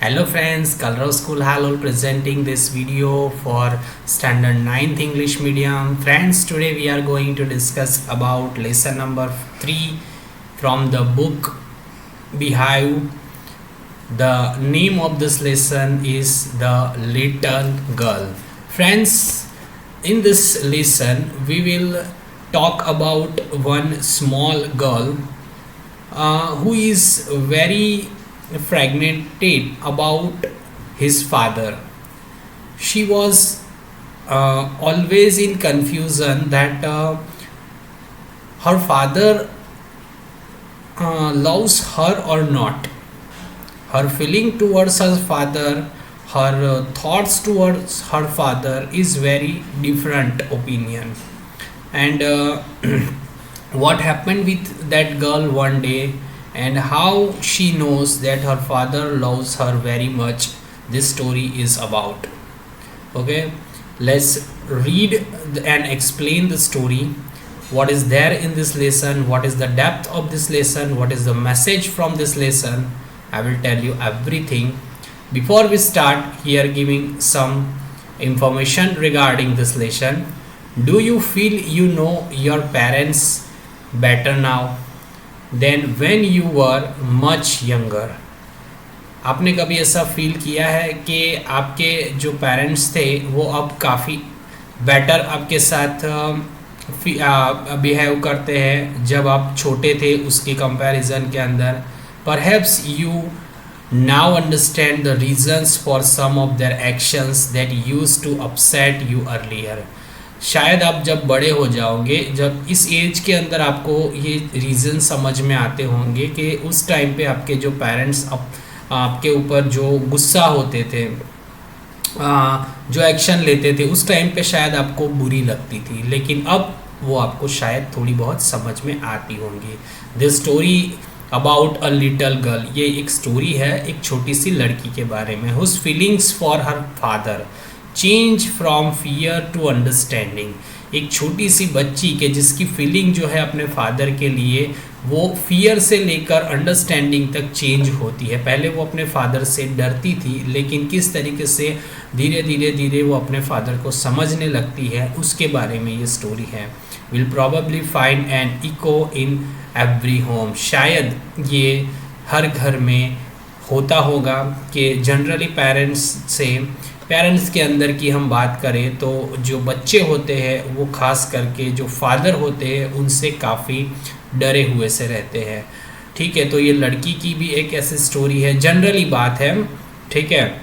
Hello friends, Kalrav School Halol presenting this video for standard 9th English medium. Friends, today we are going to discuss about lesson number 3 from the book Beehive. The name of this lesson is The Little Girl. Friends, in this lesson we will talk about one small girl who is very fragmented about his father. She was always in confusion that her father loves her or not. Her feeling towards her father, her thoughts towards her father is very different opinion. And what happened with that girl one day and how she knows that her father loves her very much, this story is about. Okay, let's read and explain the story. What is there in this lesson, what is the depth of this lesson, what is the message from this lesson. I will tell you everything. Before we start, here giving some information regarding this lesson. Do you feel you know your parents better now than when you were much younger? आपने कभी ऐसा feel किया है कि आपके जो parents थे वो अब काफ़ी बेटर आपके साथ बिहेव करते हैं जब आप छोटे थे उसके कंपैरिजन के अंदर? Perhaps you now understand the reasons for some of their actions that used to upset you earlier. शायद आप जब बड़े हो जाओगे, जब इस एज के अंदर आपको ये रीज़न समझ में आते होंगे कि उस टाइम पे आपके जो पेरेंट्स आपके ऊपर जो गुस्सा होते थे, जो एक्शन लेते थे, उस टाइम पे शायद आपको बुरी लगती थी, लेकिन अब वो आपको शायद थोड़ी बहुत समझ में आती होंगी. This story about a little girl, ये एक स्टोरी है एक छोटी सी लड़की के बारे में. Whose feelings for her father change from fear to understanding. एक छोटी सी बच्ची के जिसकी फीलिंग जो है अपने फादर के लिए वो फियर से लेकर अंडरस्टैंडिंग तक चेंज होती है. पहले वो अपने फादर से डरती थी, लेकिन किस तरीके से धीरे वो अपने फादर को समझने लगती है उसके बारे में ये स्टोरी है. Will probably find an echo in every home. शायद ये हर घर में होता होगा कि जनरली पेरेंट्स के अंदर की हम बात करें तो जो बच्चे होते हैं वो खास करके जो फादर होते हैं उनसे काफ़ी डरे हुए से रहते हैं. ठीक है, तो ये लड़की की भी एक ऐसी स्टोरी है, जनरली बात है. ठीक है,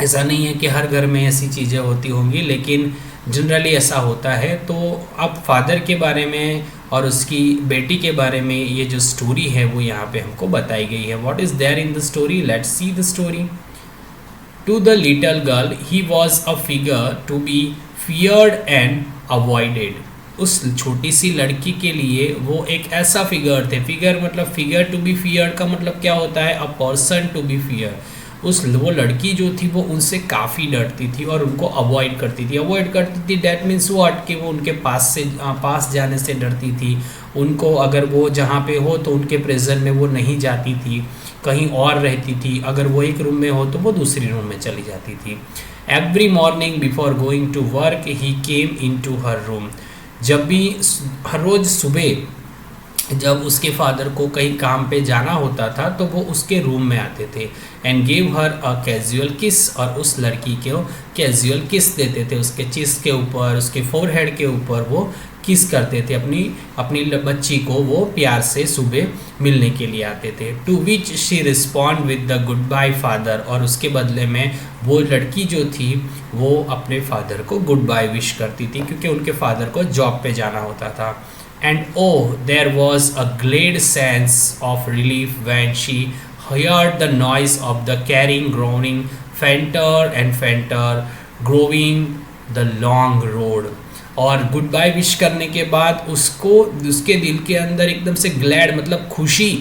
ऐसा नहीं है कि हर घर में ऐसी चीज़ें होती होंगी, लेकिन जनरली ऐसा होता है. तो अब फादर के बारे में और उसकी बेटी के बारे में ये जो स्टोरी है वो यहाँ पे हमको बताई गई है. What is there in the story? Let's see the story. To the little girl he was a figure to be feared and avoided. उस छोटी सी लड़की के लिए वो एक ऐसा फिगर थे. फिगर मतलब फिगर टू बी फियर्ड का मतलब क्या होता है? A person to be fear. वो लड़की जो थी वो उनसे काफ़ी डरती थी और उनको अवॉइड करती थी. डैट मीन्स व्हाट, कि वो उनके पास जाने से डरती थी. उनको अगर वो जहाँ पे हो तो उनके प्रेजेंट में वो नहीं जाती थी, कहीं और रहती थी. अगर वो एक रूम में हो तो वो दूसरी रूम में चली जाती थी. Every morning before going to work he came into her room. जब भी हर रोज़ सुबह जब उसके फादर को कहीं काम पे जाना होता था तो वो उसके रूम में आते थे. And give her a casual किस. और उस लड़की को कैजुअल किस देते थे. उसके चेस्ट के ऊपर, उसके फोरहेड के ऊपर वो किस करते थे. अपनी बच्ची को वो प्यार से सुबह मिलने के लिए आते थे. To which she respond with the goodbye father. और उसके बदले में वो लड़की जो थी वो अपने फादर को गुड बाय विश करती थी, क्योंकि उनके फादर को जॉब पे जाना होता था. And oh, there was a glad sense of relief when she heard the noise of the carrying groaning fainter growing the long road. और गुड बाय विश करने के बाद उसके दिल के अंदर एकदम से ग्लैड मतलब खुशी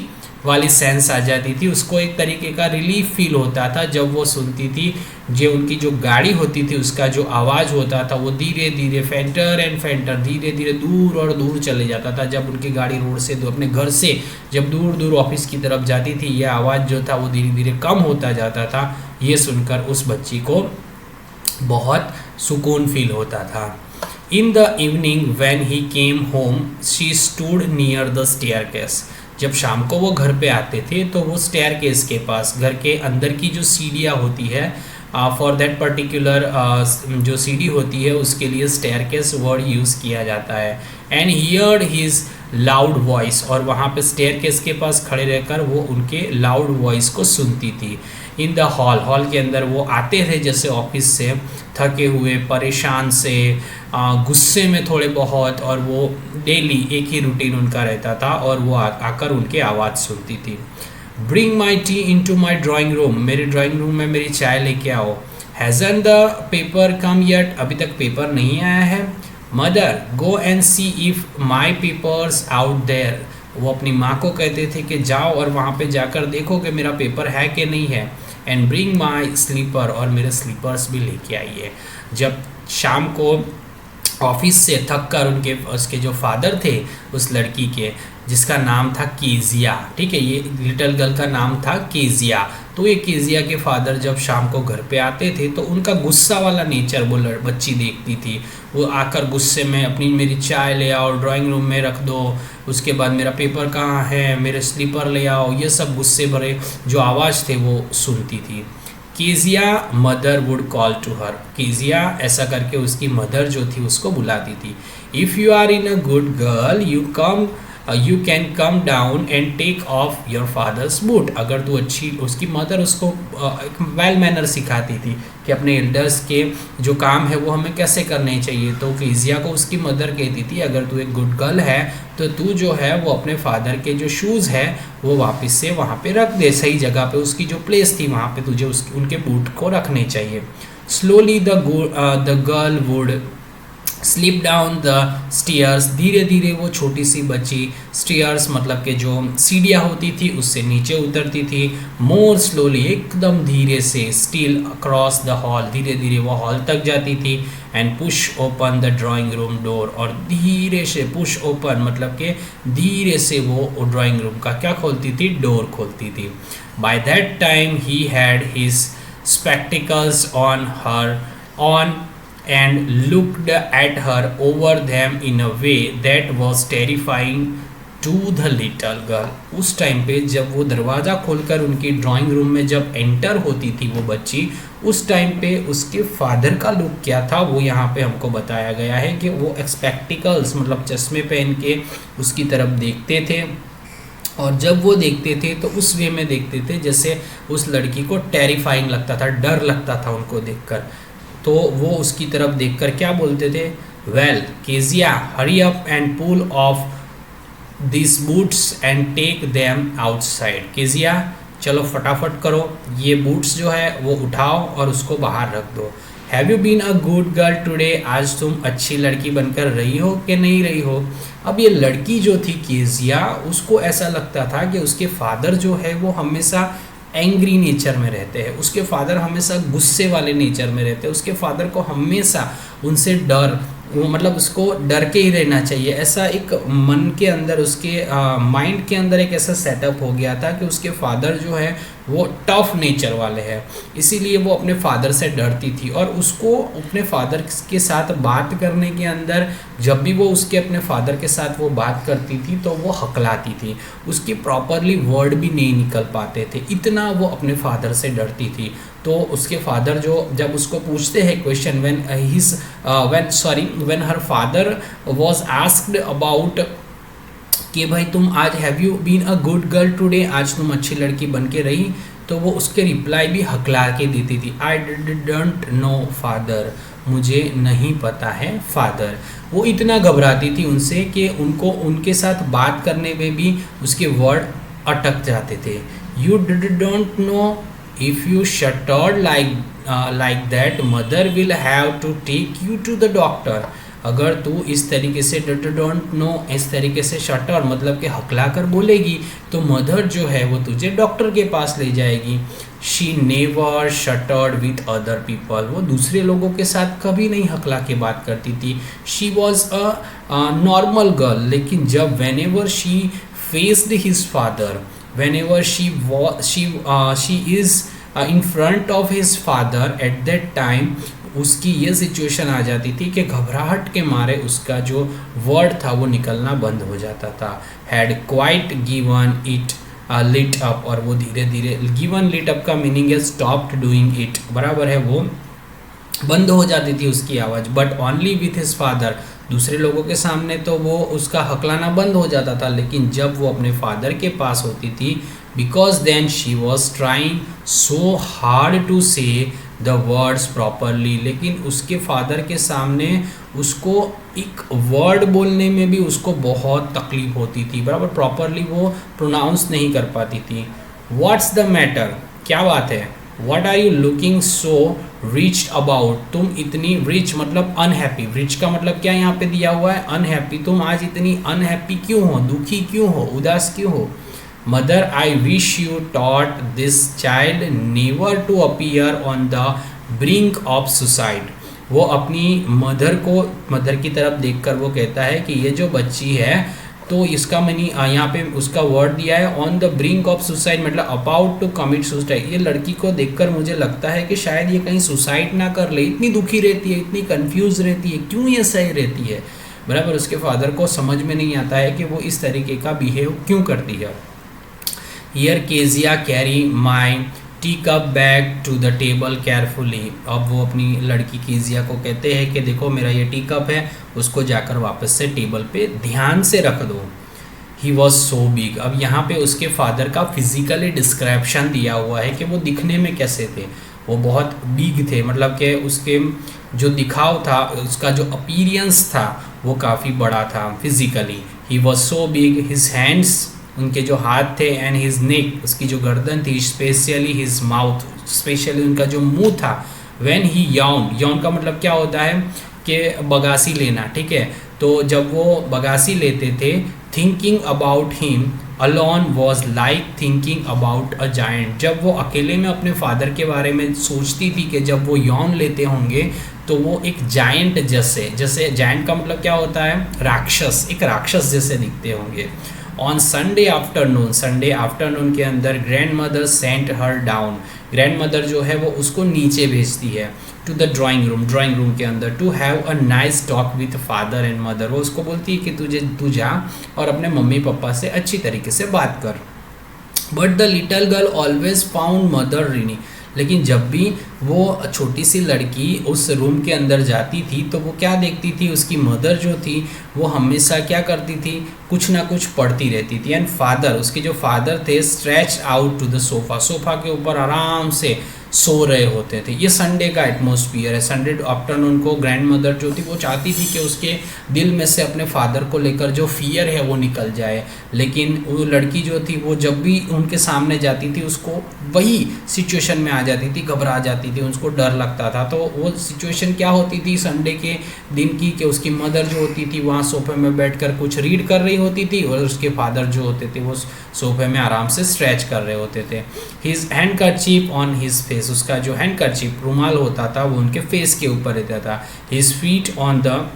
वाली सेंस आ जाती थी, उसको एक तरीके का रिलीफ फील होता था जब वो सुनती थी जो उनकी जो गाड़ी होती थी उसका जो आवाज़ होता था वो धीरे धीरे फेंटर एंड फेंटर धीरे धीरे दूर और दूर चले जाता था। जब उनकी गाड़ी रोड से अपने घर से जब दूर दूर ऑफिस की तरफ जाती थी, यह आवाज़ जो था वो धीरे धीरे कम होता जाता था। ये सुनकर उस बच्ची को बहुत सुकून फील होता था। In the evening when he came home she stood near the staircase. जब शाम को वो घर पे आते थे तो वो स्टेयरकेस के पास, घर के अंदर की जो सीढ़ियाँ होती है, फॉर दैट पर्टिकुलर जो सीढ़ी होती है उसके लिए स्टेयरकेस वर्ड यूज़ किया जाता है। And heard his loud voice, और वहाँ पे स्टेयरकेस के पास खड़े रहकर वो उनके लाउड वॉइस को सुनती थी। इन द हॉल के अंदर वो आते थे जैसे ऑफिस से थके हुए, परेशान से, गुस्से में थोड़े बहुत, और वो डेली एक ही रूटीन उनका रहता था और वो आकर उनकी आवाज़ सुनती थी। Bring my tea into my drawing room, मेरे ड्राइंग रूम में मेरी चाय लेके आओ। Hasn't the paper come yet, अभी तक पेपर नहीं आया है। Mother go and see if my papers out there, वो अपनी माँ को कहते थे कि जाओ और वहाँ पे जाकर देखो कि मेरा पेपर है कि नहीं है। एंड ब्रिंग माई स्लीपर, और मेरे स्लीपर्स भी लेके आइए। जब शाम को ऑफिस से थक कर उसके जो फादर थे उस लड़की के, जिसका नाम था केजिया, ठीक है, ये लिटिल गर्ल का नाम था केजिया। तो ये केजिया के फादर जब शाम को घर पे आते थे तो उनका गुस्सा वाला नेचर वो बच्ची देखती थी। वो आकर गुस्से में अपनी मेरी चाय ले आओ, ड्राइंग रूम में रख दो, उसके बाद मेरा पेपर कहाँ है, मेरे स्लीपर ले आओ, ये सब गुस्से भरे जो आवाज़ थे वो सुनती थी। Kezia mother would call to her, Kezia ऐसा करके उसकी मदर जो थी उसको बुलाती थी। If you are in a good girl you can come down and take off your father's boot, अगर तू अच्छी, उसकी मदर उसको वेल मैनर सिखाती थी कि अपने एल्डर्स के जो काम है वो हमें कैसे करने चाहिए। तो केजिया को उसकी मदर कहती थी अगर तू एक गुड गर्ल है तो तू जो है वो अपने फादर के जो शूज़ है वो वापस से वहाँ पे रख दे, सही जगह पे, उसकी जो प्लेस थी वहाँ पे तुझे उनके बूट को रखने चाहिए। Slowly the girl would slip down the stairs, धीरे धीरे वो छोटी सी बच्ची स्टेयर्स मतलब कि जो सीढ़ियाँ होती थी उससे नीचे उतरती थी। मोर स्लोली, एकदम धीरे से, स्टिल अक्रॉस द हॉल, धीरे धीरे वो हॉल तक जाती थी। And push open the drawing room door, और धीरे से पुश ओपन मतलब कि धीरे से वो ड्राइंग रूम का क्या खोलती थी, डोर खोलती थी। By that time he had his spectacles on and looked at her over them in a way that was terrifying to the little girl। उस टाइम पे जब वो दरवाज़ा खोलकर उनकी ड्राइंग रूम में जब एंटर होती थी वो बच्ची, उस टाइम पे उसके फादर का लुक क्या था वो यहाँ पे हमको बताया गया है कि वो स्पेक्टिकल्स मतलब चश्मे पहन के उसकी तरफ देखते थे, और जब वो देखते थे तो उस वे में देखते थे जैसे उस लड़की को टेरिफाइंग लगता था, डर लगता था उनको देखकर। तो वो उसकी तरफ देखकर क्या बोलते थे, well Kezia hurry up and pull off this boots and take them outside. Kezia चलो फटाफट करो, ये बूट्स जो है वो उठाओ और उसको बाहर रख दो। Have you been a good girl today, आज तुम अच्छी लड़की बनकर रही हो कि नहीं रही हो। अब ये लड़की जो थी केजिया, उसको ऐसा लगता था कि उसके फादर जो है वो हमेशा एंग्री नेचर में रहते हैं, उसके फादर हमेशा गुस्से वाले नेचर में रहते हैं, उसके फादर को हमेशा उनसे डर, वो मतलब उसको डर के ही रहना चाहिए, ऐसा एक मन के अंदर उसके माइंड के अंदर एक ऐसा सेटअप हो गया था कि उसके फादर जो है वो टफ नेचर वाले हैं, इसीलिए वो अपने फादर से डरती थी। और उसको अपने फादर के साथ बात करने के अंदर जब भी वो उसके अपने फादर के साथ वो बात करती थी तो वो हकलाती थी, उसकी प्रॉपरली वर्ड भी नहीं निकल पाते थे, इतना वो अपने फादर से डरती थी। तो उसके फादर जो जब उसको पूछते हैं question when her father was asked about कि भाई तुम आज have you been a good girl today, आज तुम अच्छी लड़की बन के रही, तो वो उसके रिप्लाई भी हकला के देती थी, आई डोंट नो फादर, मुझे नहीं पता है फादर। वो इतना घबराती थी उनसे कि उनको उनके साथ बात करने में भी उसके वर्ड अटक जाते थे। You don't know, if you shudder like that mother will have to take you to the doctor। अगर तू इस तरीके से डोंट नो इस तरीके से शटर मतलब कि हकला कर बोलेगी तो मदर जो है वो तुझे डॉक्टर के पास ले जाएगी। She never shattered with other people, वो दूसरे लोगों के साथ कभी नहीं हकला के बात करती थी। She was a normal girl, लेकिन जब when ever she faced his father, when ever she is in front of his father eight that time, उसकी ये सिचुएशन आ जाती थी कि घबराहट के मारे उसका जो वर्ड था वो निकलना बंद हो जाता था। Had quite given it lit up, और वो धीरे धीरे, गिवन लिट अप का मीनिंग है स्टॉप्ड डूइंग इट, बराबर है, वो बंद हो जाती थी उसकी आवाज़। But only with his father, दूसरे लोगों के सामने तो वो उसका हकलाना बंद हो जाता था, लेकिन जब वो अपने फादर के पास होती थी, because then she was trying so hard to say the words properly, लेकिन उसके फादर के सामने उसको एक वर्ड बोलने में भी उसको बहुत तकलीफ होती थी, बराबर, प्रॉपरली वो प्रोनाउंस नहीं कर पाती थी। व्हाट्स द मैटर, क्या बात है, what are you looking so rich about, तुम इतनी रिच मतलब अनहैप्पी, रिच का मतलब क्या यहाँ पे दिया हुआ है, अनहैप्पी, तुम आज इतनी अनहैप्पी क्यों हो, दुखी क्यों हो, उदास क्यों हो। Mother, I wish you taught this child never to appear on the brink of suicide, वो अपनी मदर की तरफ देखकर वो कहता है कि ये जो बच्ची है, तो इसका मैंने यहाँ पे उसका वर्ड दिया है on the brink of suicide, मतलब अबाउट टू कमिट सुसाइड। ये लड़की को देखकर मुझे लगता है कि शायद ये कहीं सुसाइड ना कर ले, इतनी दुखी रहती है, इतनी कंफ्यूज रहती है, क्यों ये सही रहती है, बराबर। उसके फादर को समझ में नहीं आता है कि वो इस तरीके का बिहेव क्यों करती है। Here Kezia carry my tea cup bag to the table carefully, अब वो अपनी लड़की केजिया को कहते हैं कि देखो मेरा ये टी कप है, उसको जाकर वापस से टेबल पे ध्यान से रख दो। ही वॉज सो बिग, अब यहाँ पे उसके फादर का फिजिकली डिस्क्रिप्शन दिया हुआ है कि वो दिखने में कैसे थे, वो बहुत बिग थे, मतलब कि उसके जो दिखाव था, उसका जो अपीयरेंस था वो काफ़ी बड़ा था physically. He was so big, his hands, उनके जो हाथ थे, एंड हिज नेक, उसकी जो गर्दन थी, स्पेशली हिज माउथ, स्पेशली उनका जो मुंह था। व्हेन ही याउन, याउन का मतलब क्या होता है कि बगासी लेना, ठीक है, तो जब वो बगासी लेते थे, thinking about him alone was like thinking about a giant, जब वो अकेले में अपने फादर के बारे में सोचती थी कि जब वो यौन लेते होंगे तो वो एक जायंट जैसे जायंट का मतलब क्या होता है, राक्षस, एक राक्षस जैसे दिखते होंगे। ऑन संडे आफ्टरनून के अंदर grand mother sent her down, grand mother जो है वो उसको नीचे भेजती है, टू द ड्राइंग रूम के अंदर, to have a nice talk with father and mother, वो उसको बोलती है कि तू जा और अपने मम्मी पापा से अच्छी तरीके से बात कर। But the little girl always found mother reading, लेकिन जब भी वो छोटी सी लड़की उस रूम के अंदर जाती थी तो वो क्या देखती थी, उसकी मदर जो थी वो हमेशा क्या करती थी, कुछ ना कुछ पढ़ती रहती थी। एंड फादर, उसके जो फादर थे, stretch out to the sofa के ऊपर आराम से सो रहे होते थे। ये संडे का एटमॉस्फियर है। संडे आफ्टरनून को ग्रैंड मदर जो थी वो चाहती थी कि उसके दिल में से अपने फादर को लेकर जो फियर है वो निकल जाए, लेकिन वो लड़की जो थी वो जब भी उनके सामने जाती थी उसको वही सिचुएशन में आ जाती थी, घबरा जाती थी, उसको डर लगता था। तो वो सिचुएशन क्या होती थी संडे के दिन की, कि उसकी मदर जो होती थी वहाँ सोफे में बैठकर कुछ रीड कर रही होती थी और उसके फादर जो होते थे वो सोफे में आराम से स्ट्रेच कर रहे होते थे। His handkerchief on his face, उसका जो हैंडकरचीफ रुमाल होता था वो उनके फेस के ऊपर रहता था। His feet on the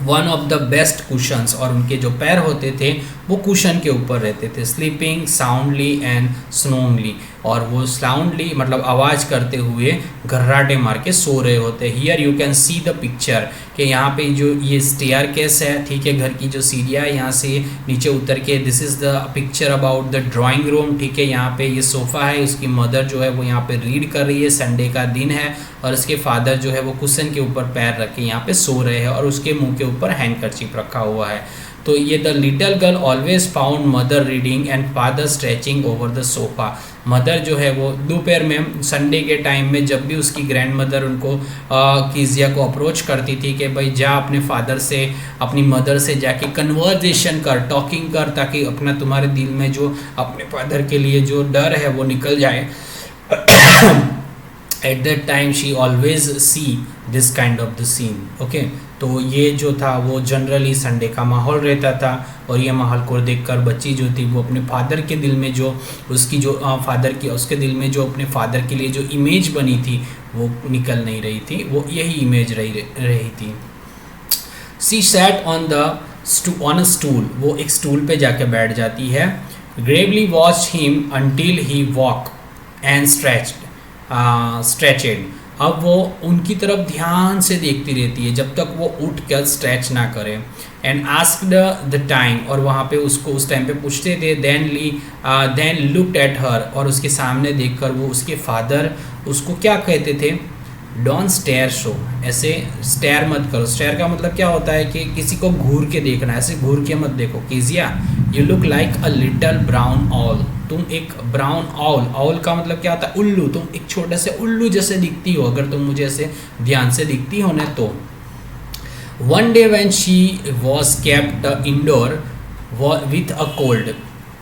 one of the best cushions, और उनके जो पैर होते थे वो कुशन के ऊपर रहते थे। स्लीपिंग साउंडली एंड स्नोंगली, और वो साउंडली मतलब आवाज़ करते हुए घर्राटे मार के सो रहे होते। Here you can see the picture, कि यहाँ पे जो ये स्टेयर केस है, ठीक है, घर की जो सीढ़ियाँ है यहाँ से नीचे उतर के, this is the picture about the drawing room, ठीक है। यहाँ पे ये सोफ़ा है, उसकी मदर जो है वो यहाँ पे रीड कर रही है, संडे का दिन है, और उसके फादर जो है वो कुशन के ऊपर पैर रख के यहाँ पे सो रहे हैं और उसके मुंह के ऊपर हैंडकरचीफ रखा हुआ है। तो ये the little girl always found mother reading and father stretching over the sofa. Mother जो है वो दोपहर में संडे के टाइम में जब भी उसकी ग्रैंड मदर उनको कीजिया को अप्रोच करती थी कि भाई जा अपने फादर से, अपनी मदर से जाके कन्वर्जेशन कर, टॉकिंग कर, ताकि अपना तुम्हारे दिल में जो अपने फादर के लिए जो डर है वो निकल जाए। At that time she always see this kind of the scene. Okay, तो ये जो था वो जनरली संडे का माहौल रहता था, और ये माहौल को देखकर बच्ची जो थी वो अपने फादर के दिल में जो उसकी जो फादर की उसके दिल में जो अपने फादर के लिए जो इमेज बनी थी वो निकल नहीं रही थी, वो यही इमेज रही थी। She sat on a stool, वो एक स्टूल पे जाके बैठ जाती है। Gravely watch him until he walk and stretched, अब वो उनकी तरफ ध्यान से देखती रहती है जब तक वो उठ कर स्ट्रेच ना करे। एंड आस्क्ड द टाइम, और वहाँ पे उसको उस टाइम पे पूछते थे। देन लुक्ड एट हर, और उसके सामने देखकर वो उसके फादर उसको क्या कहते थे, डोंट स्टेयर शो, ऐसे स्टेयर मत करो। स्टेयर का मतलब क्या होता है कि किसी को घूर के देखना, ऐसे घूर के मत देखो। Kezia you look like a little brown owl, तुम एक ब्राउन ऑल, ऑल का मतलब क्या होता है, उल्लू, तुम एक छोटे से उल्लू जैसे दिखती हो अगर तुम मुझे ऐसे ध्यान से दिखती हो ना तो। One day when she was kept indoor with a cold,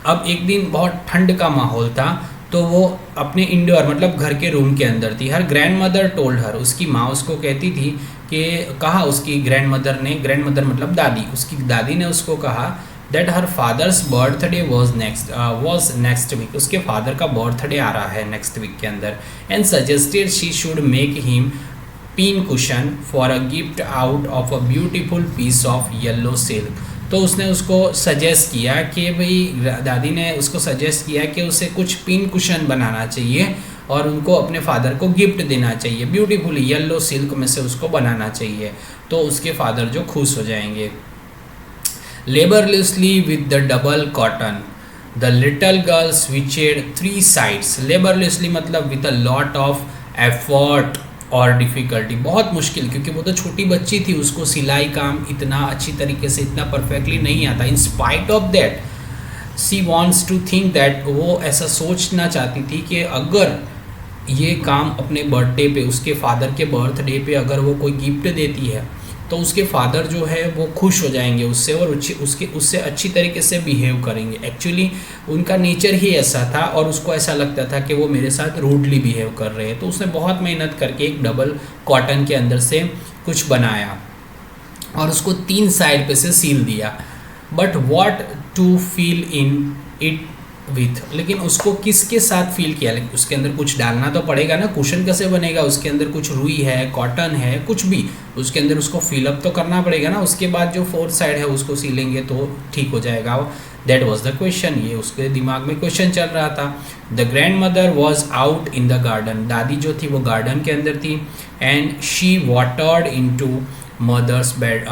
अब एक दिन बहुत ठंड का माहौल था तो वो अपने इंडोर मतलब घर के रूम के अंदर थी। Her grandmother told her, उसकी माँ उसको कहती थी कि कहा उसकी ग्रैंड मदर ने, ग्रैंड मदर मतलब दादी, उसकी दादी ने उसको कहा that her father's birthday was next week, उसके फादर का बर्थडे आ रहा है नेक्स्ट वीक के अंदर। And suggested she should make him pin cushion for a gift out of a beautiful piece of yellow silk, तो उसने उसको सजेस्ट किया कि भाई, दादी ने उसको सजेस्ट किया कि उसे कुछ पिन कुशन बनाना चाहिए और उनको अपने फादर को गिफ्ट देना चाहिए, ब्यूटीफुल येलो सिल्क में से उसको बनाना चाहिए, तो उसके फादर जो खुश हो जाएंगे। Laboriously with the double cotton the little girl stitched 3 sides, laboriously मतलब with a lot of effort और डिफ़िकल्टी, बहुत मुश्किल, क्योंकि वो तो छोटी बच्ची थी, उसको सिलाई काम इतना अच्छी तरीके से इतना परफेक्टली नहीं आता। In spite of that she wants to think that, वो ऐसा सोचना चाहती थी कि अगर ये काम अपने बर्थडे पे, उसके फादर के बर्थडे पे अगर वो कोई गिफ्ट देती है तो उसके फादर जो है वो खुश हो जाएंगे उससे और उससे अच्छी तरीके से बिहेव करेंगे। एक्चुअली उनका नेचर ही ऐसा था और उसको ऐसा लगता था कि वो मेरे साथ रूडली बिहेव कर रहे हैं, तो उसने बहुत मेहनत करके एक डबल कॉटन के अंदर से कुछ बनाया और उसको 3 साइड पे से सील दिया। But what to feel in it with, लेकिन उसको किसके साथ फील किया, लेकिन उसके अंदर कुछ डालना तो पड़ेगा ना, कुशन कैसे बनेगा, उसके अंदर कुछ रुई है, कॉटन है, कुछ भी उसके अंदर उसको फिलअप तो करना पड़ेगा ना, उसके बाद जो 4th साइड है उसको सीलेंगे तो ठीक हो जाएगा। दैट वॉज द क्वेश्चन, ये उसके दिमाग में क्वेश्चन चल रहा था। The grandmother was out in the garden, दादी जो थी वो गार्डन के अंदर थी। And she watered into mother's bed,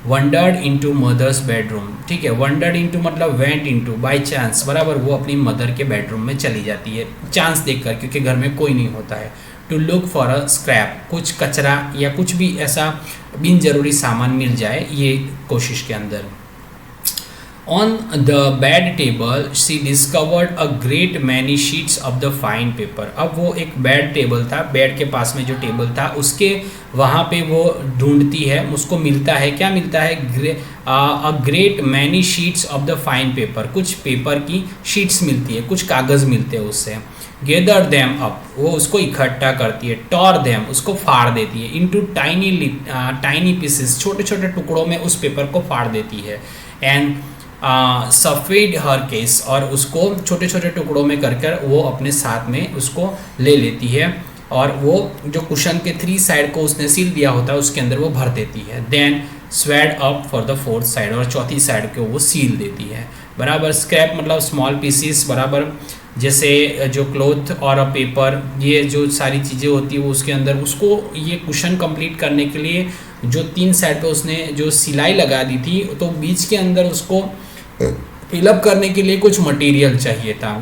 wandered into mother's bedroom, ठीक है, वंडर्ड इनटू मतलब वेंट इनटू, बाय चांस बराबर वो अपनी मदर के बेडरूम में चली जाती है चांस देखकर, क्योंकि घर में कोई नहीं होता है। To look for a scrap, कुछ कचरा या कुछ भी ऐसा बिन जरूरी सामान मिल जाए, ये कोशिश के अंदर। On the bed table she discovered a great many sheets of the fine paper, अब वो एक बेड टेबल था, बेड के पास में जो टेबल था उसके वहाँ पे वो ढूंढती है, उसको मिलता है, क्या मिलता है, a great many sheets of the fine paper, कुछ पेपर की शीट्स मिलती है, कुछ कागज़ मिलते हैं उससे। गेदर देम अप, वो उसको इकट्ठा करती है। टॉर देम, उसको फाड़ देती है। इनटू टाइनी पीसेस, छोटे छोटे टुकड़ों में उस पेपर को फाड़ देती है। एंड सफ़ेद हर केस, और उसको छोटे छोटे टुकड़ों में कर कर वो अपने साथ में उसको ले लेती है और वो जो कुशन के 3 साइड को उसने सील दिया होता है उसके अंदर वो भर देती है। Then sewed up for the 4th side, और चौथी साइड को वो सील देती है बराबर। स्क्रैप मतलब स्मॉल पीसीस बराबर, जैसे जो क्लोथ और पेपर, ये जो सारी चीज़ें होती है वो उसके अंदर, उसको ये कुशन कंप्लीट करने के लिए जो 3 साइड पे उसने जो सिलाई लगा दी थी तो बीच के अंदर उसको फिलअप करने के लिए कुछ मटेरियल चाहिए था।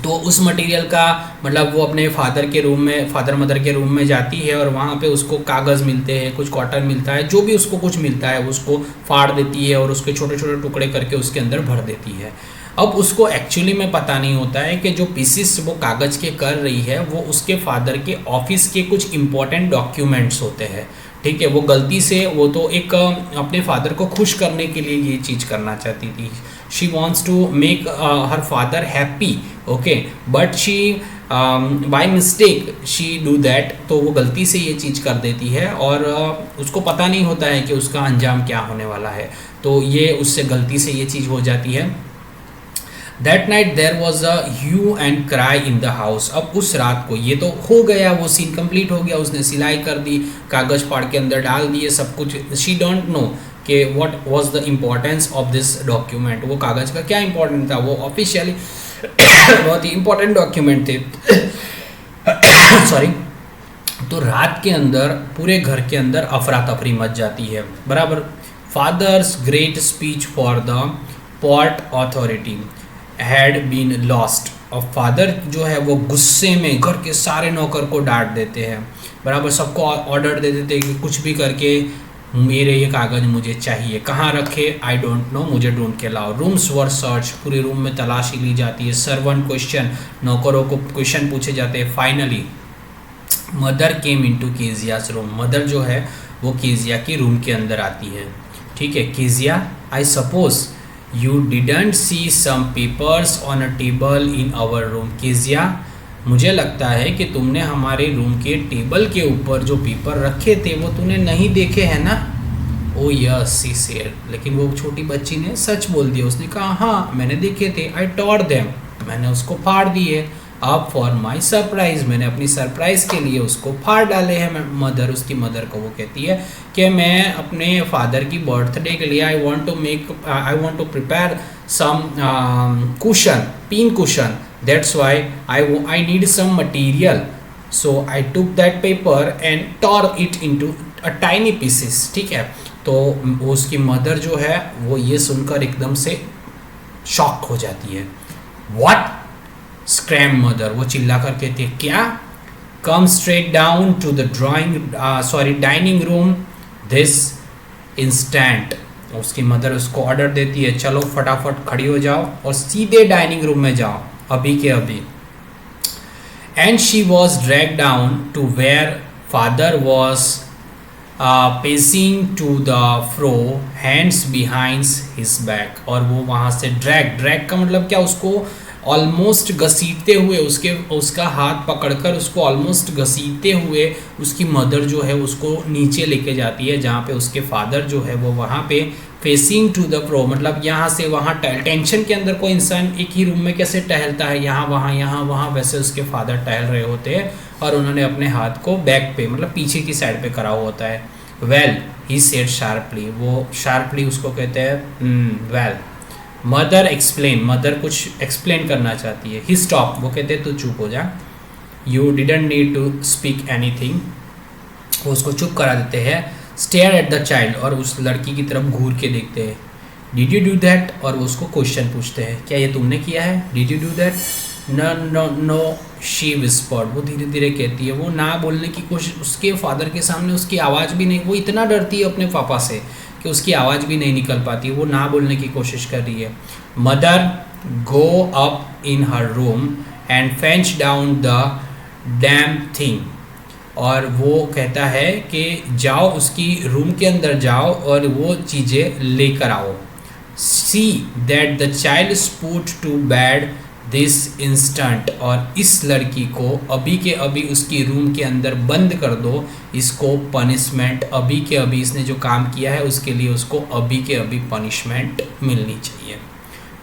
तो उस मटेरियल का मतलब वो अपने फादर मदर के रूम में जाती है और वहाँ पे उसको कागज़ मिलते हैं, कुछ कॉटन मिलता है, जो भी उसको कुछ मिलता है उसको फाड़ देती है और उसके छोटे छोटे टुकड़े करके उसके अंदर भर देती है। अब उसको एक्चुअली में पता नहीं होता है कि जो पीसीस वो कागज़ के कर रही है वो उसके फादर के ऑफिस के कुछ इम्पोर्टेंट डॉक्यूमेंट्स होते हैं, ठीक है। वो गलती से, वो तो एक अपने फादर को खुश करने के लिए ये चीज़ करना चाहती थी, she wants to make her father happy, okay, but she by mistake she do that, तो वो गलती से ये चीज़ कर देती है और उसको पता नहीं होता है कि उसका अंजाम क्या होने वाला है, तो ये उससे गलती से ये चीज़ हो जाती है। That night there was a hue and cry in the house. अब उस रात को ये तो हो गया, वो सीन कंप्लीट हो गया, उसने सिलाई कर दी, कागज़ फाड़ के अंदर डाल दिए, सब कुछ। शी डोंट नो कि what was the importance of this document, वो कागज़ का क्या इंपॉर्टेंट था, वो ऑफिशियली बहुत ही इंपॉर्टेंट डॉक्यूमेंट थे। सॉरी। तो रात के अंदर पूरे घर के अंदर अफरा तफरी मच जाती है, बराबर। Father's great speech for the port authority had been lost. और फादर जो है वो गुस्से में घर के सारे नौकर को डांट देते हैं, बराबर, सबको ऑर्डर दे देते हैं कि कुछ भी करके मेरे ये कागज़ मुझे चाहिए, कहाँ रखे आई डोंट नो, मुझे ढूंढ के लाओ। रूम्स वर सर्च, पूरे रूम में तलाशी ली जाती है। सर्वेंट क्वेश्चन, नौकरों को क्वेश्चन पूछे जाते हैं। Finally mother came into Kezia's room. Mother जो है वो केजिया के रूम के अंदर आती है, ठीक है। Kezia, I suppose you didn't see some papers on a table in our room. Kezia, मुझे लगता है कि तुमने हमारे रूम के टेबल के ऊपर जो पेपर रखे थे वो तूने नहीं देखे हैं ना। ओ यस सी सेड, लेकिन वो छोटी बच्ची ने सच बोल दिया, उसने कहा हाँ मैंने देखे थे। आई टॉर देम, मैंने उसको फाड़ दिए। अब फॉर माई सरप्राइज, मैंने अपनी सरप्राइज के लिए उसको फाड़ डाले हैं। मदर, उसकी मदर को वो कहती है कि मैं अपने फादर की बर्थडे के लिए I want to prepare some cushion, pin cushion, that's why I need some material, so I took that paper and tore it into a tiny pieces, ठीक है। तो उसकी मदर जो है वो ये सुनकर एकदम से शॉक हो जाती है। What? Scream mother, वो चिल्ला कर कहती है क्या? Come straight down to the dining room this instant। उसकी मदर उसको ऑर्डर देती है, चलो फटाफट खड़ी हो जाओ और सीधे डाइनिंग रूम में जाओ, अभी के अभी। And she was drag down to where father was pacing to the fro hands behind his back. और वो वहाँ से ड्रैग का मतलब क्या, उसको ऑलमोस्ट घसीटते हुए, उसका हाथ पकड़कर उसको ऑलमोस्ट घसीटते हुए उसकी मदर जो है उसको नीचे लेके जाती है, जहाँ पे उसके फादर जो है वो वहाँ पे फेसिंग टू द फ्रो, मतलब यहाँ से वहाँ टेंशन के अंदर कोई इंसान एक ही रूम में कैसे टहलता है, यहाँ वहाँ, वैसे उसके फादर टहल रहे होते हैं और उन्होंने अपने हाथ को बैक पे मतलब पीछे की साइड पे करा हुआ होता है। वेल ही सेड शार्पली, वो शार्पली उसको कहते हैं वेल। मदर एक्सप्लेन, मदर कुछ एक्सप्लेन करना चाहती है। ही स्टॉप, वो कहते हैं तू चुप हो जा, you didn't need to speak anything, वो उसको चुप करा देते हैं। स्टेयर एट द चाइल्ड, और उस लड़की की तरफ घूर के देखते हैं। डिड यू डू दैट, और वो उसको क्वेश्चन पूछते हैं क्या ये तुमने किया है, did you do that. No she whispered, वो धीरे धीरे कहती है, वो ना बोलने की कोशिश, उसके फादर के सामने उसकी आवाज़ भी नहीं, वो इतना डरती है अपने पापा से कि उसकी आवाज़ भी नहीं निकल पाती, वो ना बोलने की कोशिश कर रही है। Mother go up in her room and French down the damn thing, और वो कहता है कि जाओ उसकी रूम के अंदर जाओ और वो चीज़ें लेकर आओ। See that the child put to bed this instant, और इस लड़की को अभी के अभी उसकी रूम के अंदर बंद कर दो, इसको पनिशमेंट अभी के अभी, इसने जो काम किया है उसके लिए उसको अभी के अभी पनिशमेंट मिलनी चाहिए।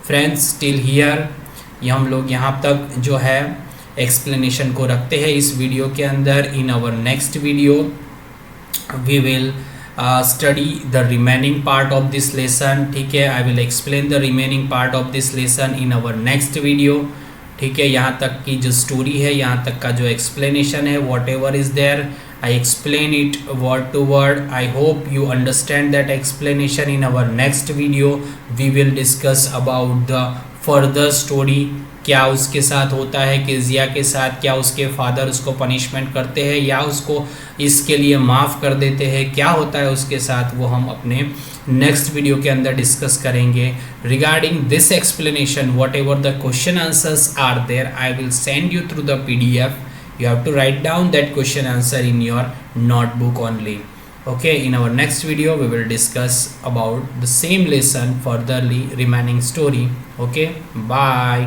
फ्रेंड्स स्टिल हियर, ये हम लोग यहाँ तक जो है एक्सप्लेनेशन को रखते हैं इस वीडियो के अंदर। In our next video we will study the remaining part of this lesson, ठीक है। I will explain the remaining part of this lesson in our next video, ठीक है। यहाँ तक की जो स्टोरी है, यहाँ तक का जो explanation है, whatever is there I explain it word to word. I hope you understand that explanation. In our next video we will discuss about the further story, क्या उसके साथ होता है केजिया के साथ, क्या उसके फादर उसको पनिशमेंट करते हैं या उसको इसके लिए माफ़ कर देते हैं, क्या होता है उसके साथ, वो हम अपने नेक्स्ट वीडियो के अंदर डिस्कस करेंगे। Regarding this explanation whatever the question answers are there, I will send you through the PDF. You have to write down that question answer in your notebook only. Okay, in our next video we will discuss about the same lesson furtherly remaining story. Okay, bye.